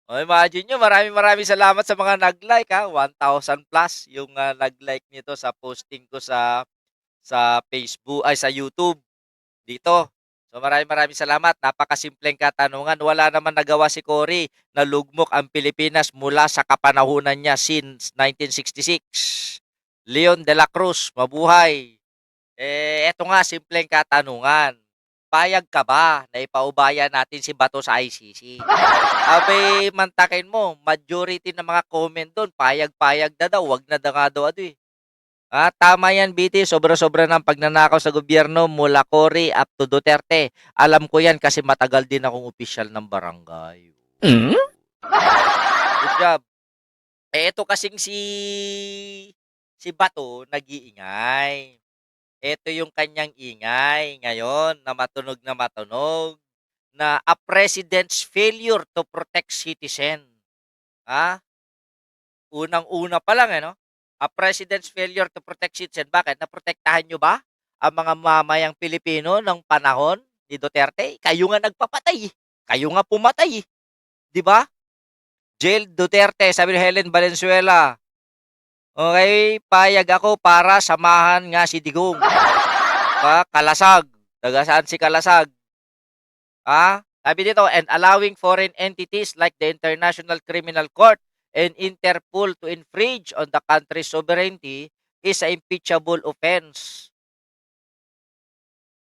Oh, imagine nyo, maraming salamat sa mga nag-like, 1,000 plus yung, nag-like nito sa posting ko sa Facebook ay sa YouTube dito. So, maraming salamat. Napakasimpleng katanungan. Wala naman nagawa si Cory na lugmok ang Pilipinas mula sa kapanahunan niya since 1966. Leon de la Cruz, mabuhay. Eto nga, simpleng katanungan. Payag ka ba na ipaubaya natin si Bato sa ICC? Abay, mantakin mo, majority ng mga comment doon, payag-payag na daw, wag na nga daw ano eh. Tama yan, BT. Sobra-sobra ng pagnanakaw sa gobyerno mula Cory up to Duterte. Alam ko yan kasi matagal din akong opisyal ng barangay. Hmm? Good job. Ito kasing si Bato nag-iingay. Ito yung kanyang ingay ngayon na matunog na a president's failure to protect citizen. Ah, Unang-una pa lang, no? A president's failure to protect citizen. Bakit? Naprotektahan nyo ba ang mga mamayang Pilipino ng panahon ni Duterte? Kayo nga nagpapatay. Kayo nga pumatay. Di ba? Jail Duterte, sabi ni Helen Valenzuela. Okay, payag ako para samahan nga si Digong. Kalasag. Taga saan si Kalasag? Sabi dito, and allowing foreign entities like the International Criminal Court and Interpol to infringe on the country's sovereignty is a impeachable offense.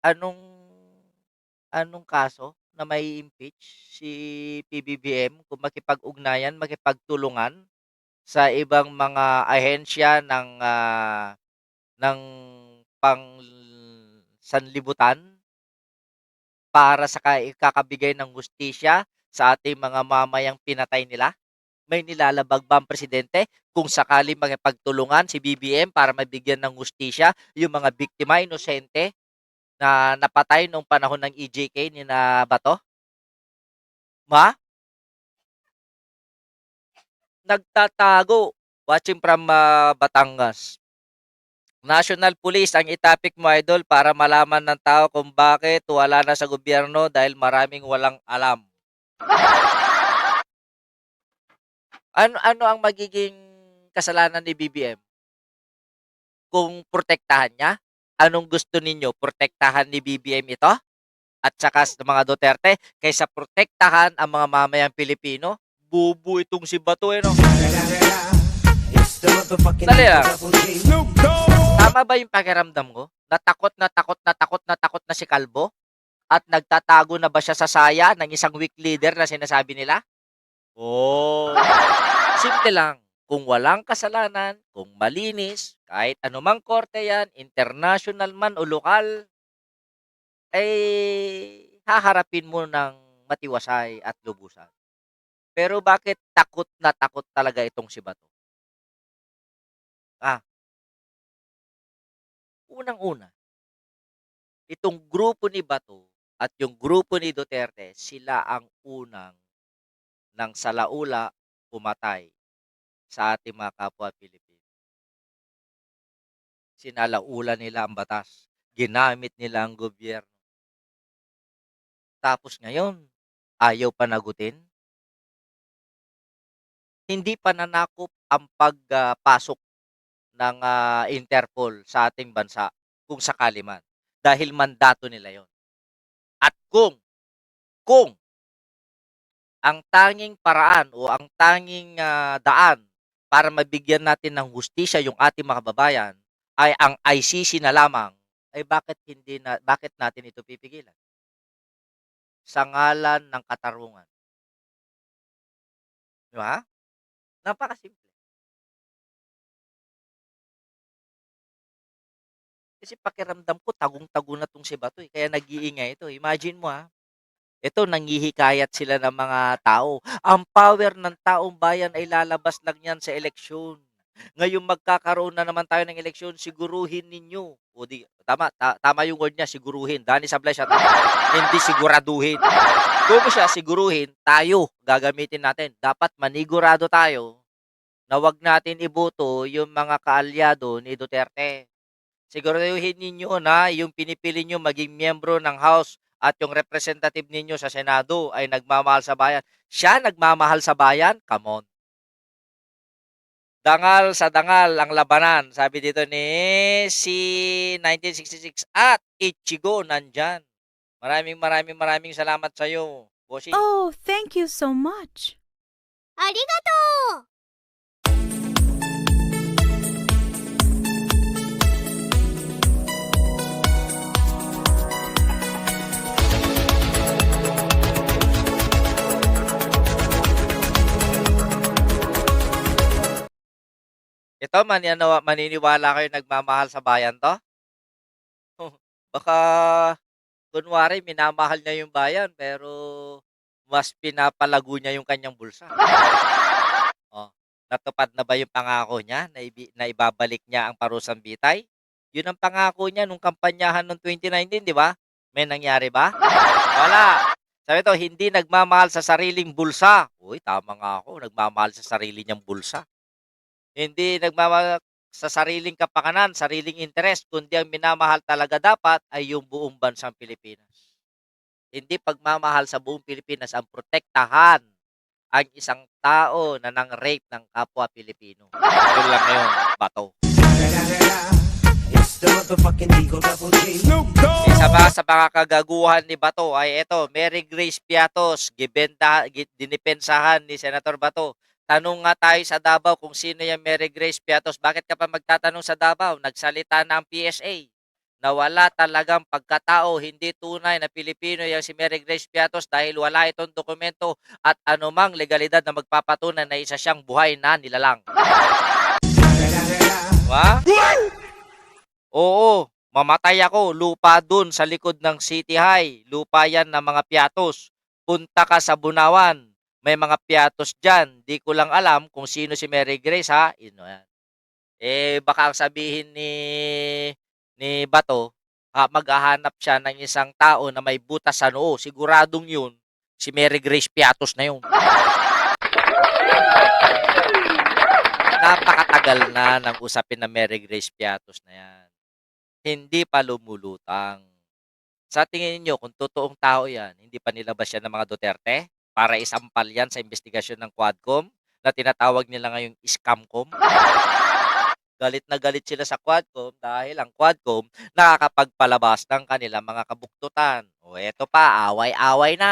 Anong anong kaso na may impeach si PBBM kung makipag-ugnayan, makipagtulungan sa ibang mga ahensya ng pang sanlibutan para sa kakabigay ng hustisya sa ating mga mamayang pinatay nila? May nilalabag ba ang presidente kung sakali makipagtulungan si BBM para mabigyan ng hustisya yung mga biktima inosente na napatay nung panahon ng EJK ni na Bato? Nagtatago. Watching from Batangas. National Police ang itapik mo, idol, para malaman ng tao kung bakit wala na sa gobyerno dahil maraming walang alam. Ano ang magiging kasalanan ni BBM? Kung protektahan niya? Anong gusto ninyo? Protektahan ni BBM ito? At saka sa mga Duterte kaysa protektahan ang mga mamayang Pilipino? Bubu itong si Bato no? Dali lang. Tama ba yung pakiramdam ko? Natakot na takot na takot na takot na si Kalbo? At nagtatago na ba siya sa saya ng isang weak leader na sinasabi nila? Oh, simple lang. Kung walang kasalanan, kung malinis, kahit anumang korte yan, international man o lokal, haharapin mo ng matiwasay at lubusan. Pero bakit takot na takot talaga itong si Bato? Ah, Unang-una, itong grupo ni Bato at yung grupo ni Duterte, sila ang unang ng salaula pumatay sa ating mga kapwa Pilipino. Sinalaula nila ang batas. Ginamit nila ang gobyerno. Tapos ngayon, ayaw panagutin. Hindi pananakop ang pagpasok ng Interpol sa ating bansa kung sakali man. Dahil mandato nila yon. At kung ang tanging paraan o ang tanging daan para mabigyan natin ng hustisya yung ating mga kababayan ay ang ICC na lamang, ay bakit natin ito pipigilan? Sa ngalan ng katarungan. Di ba? Napakasimple. Kasi pakiramdam ko tagong-tago na 'tong si Bato, kaya nag-iingay ito. Imagine mo, ito nanghihikayat sila ng mga tao. Ang power ng taong bayan ay lalabas lang 'yan sa eleksyon. Ngayong magkakaroon na naman tayo ng eleksyon, siguruhin ninyo. O di tama yung word niya, siguruhin. Danny Sablay siya tama. Hindi siguraduhin. Kung siya siguruhin, tayo gagamitin natin. Dapat manigurado tayo na 'wag natin iboto yung mga kaalyado ni Duterte. Siguraduhin ninyo na yung pinipili nyo maging miyembro ng House at yung representative ninyo sa Senado ay nagmamahal sa bayan. Siya nagmamahal sa bayan? Come on. Dangal sa dangal ang labanan, sabi dito ni si 1966 at Ichigo nandyan. Maraming salamat sa iyo, bossing. Oh, thank you so much. ありがとう Ito maniniwala kayo nagmamahal sa bayan 'to? Baka kunwari minamahal niya yung bayan pero mas pinapalago niya yung kanyang bulsa. Oh, natupad na ba yung pangako niya na na ibabalik niya ang parusang bitay? Yun ang pangako niya nung kampanyahan nung 2019, 'di ba? May nangyari ba? Wala. Sabi ito, hindi nagmamahal sa sariling bulsa. Uy, tama nga ako, nagmamahal sa sarili niyang bulsa. Hindi nagmamahal sa sariling kapakanan, sariling interes, kundi ang minamahal talaga dapat ay yung buong bansang Pilipinas. Hindi pagmamahal sa buong Pilipinas ang protektahan ang isang tao na nang-rape ng kapwa Pilipino. Yun lang yun, bato. Isa pa sa mga kagaguhan ni Bato ay ito, Mary Grace Piatos, dinipensahan ni Senator Bato. Tanong nga tayo sa Davao kung sino yung Mary Grace Piatos. Bakit ka pa magtatanong sa Davao? Nagsalita na ang PSA na wala talagang pagkatao, hindi tunay na Pilipino yung si Mary Grace Piatos dahil wala itong dokumento at anumang legalidad na magpapatunay na isa siyang buhay na nilalang. Diba? Oo, mamatay ako, lupa dun sa likod ng City High. Lupa yan ng mga Piatos. Punta ka sa Bunawan, may mga Piatos dyan. Di ko lang alam kung sino si Mary Grace, ha? Yan. Baka sabihin ni Bato, maghahanap siya ng isang tao na may butas sa noo. Siguradong yun, si Mary Grace Piatos na yun. Napakatagal na ng usapin na Mary Grace Piatos na yan. Hindi pa lumulutang. Sa tingin niyo kung totoong tao yan, hindi pa nilabas yan ng mga Duterte para isampal yan sa investigasyon ng Quadcom na tinatawag nila ngayong Scamcom? Galit na galit sila sa Quadcom dahil ang Quadcom nakakapagpalabas ng kanilang mga kabuktutan. O eto pa, away-away na.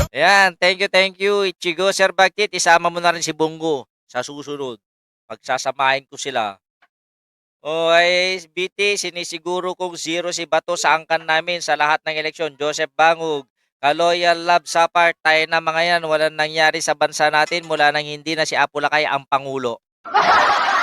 Ayan, thank you, Ichigo. Sir Bagtit, isama mo na rin si Bongo sa susunod. Pagsasamahin ko sila. Okay, BT, sinisiguro kong 0 si Bato sa angkan namin sa lahat ng eleksyon. Joseph Bangug, Kaloyal Love Sapart, tayo na mga yan. Walang nangyari sa bansa natin mula nang hindi na si Apulakay ang Pangulo.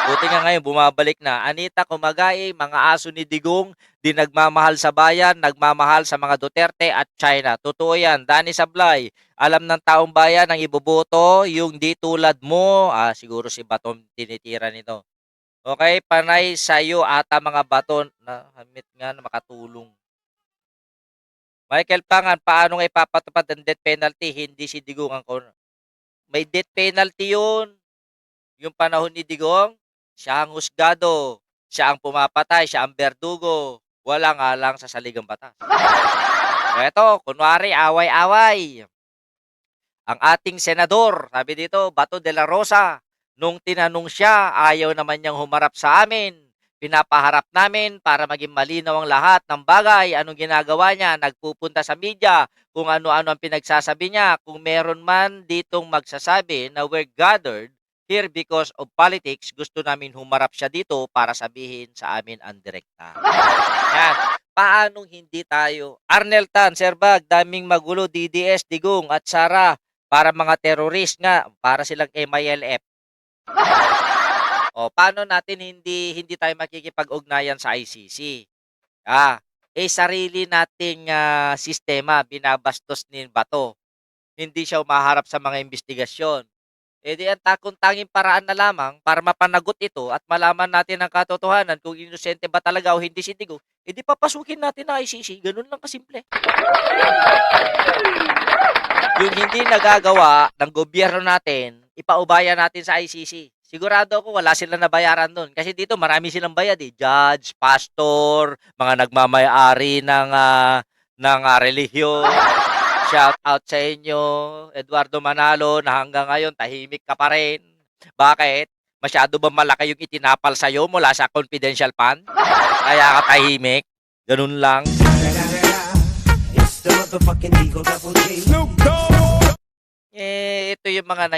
Buti nga ngayon, bumabalik na. Anita Kumagay, mga aso ni Digong, di nagmamahal sa bayan, nagmamahal sa mga Duterte at China. Totoo yan. Danny Sablay, alam ng taong bayan ang iboboto, yung di tulad mo. Siguro si Bato tinitira nito. Okay, panay sa'yo ata mga bato na hamit nga na makatulong. Michael Pangan, paano nga ipapatupad ang death penalty? Hindi si Digong ang may death penalty yun. Yung panahon ni Digong, siya ang husgado, siya ang pumapatay, siya ang berdugo. Wala nga lang sa saligang batas. Eto, kunwari, away-away. Ang ating senador, sabi dito, Bato de la Rosa, nung tinanong siya, ayaw naman niyang humarap sa amin. Pinapaharap namin para maging malinaw ang lahat ng bagay. Anong ginagawa niya? Nagpupunta sa media kung ano-ano ang pinagsasabi niya. Kung meron man ditong magsasabi na we're gathered here because of politics, gusto namin humarap siya dito para sabihin sa amin ang direkta. Yan. Paanong hindi tayo? Arnel Tan, Sir Bag, daming magulo, DDS, Digong at Sara para mga terrorist nga, para silang MILF. Paano natin hindi tayo makikipag-ugnayan sa ICC? Sarili nating sistema binabastos ni Bato. Hindi siya umaharap sa mga investigasyon. Di ang tanging paraan na lamang para mapanagot ito at malaman natin ang katotohanan kung inosente ba talaga o hindi si Digong, di papasukin natin ang ICC. Ganun lang kasimple. Yung hindi nagagawa ng gobyerno natin, ipaubaya natin sa ICC. Sigurado ako wala silang nabayaran do'n. Kasi dito marami silang bayad eh. Judge, pastor, mga nagmamay-ari ng relihiyon. Shout out sa inyo, Eduardo Manalo, na hanggang ngayon tahimik ka pa rin. Bakit? Masyado ba malaki yung itinapal sa'yo mula sa confidential fund? Kaya ka tahimik? Ganun lang. It's the motherfucking Eagle Double G. Ito yung mga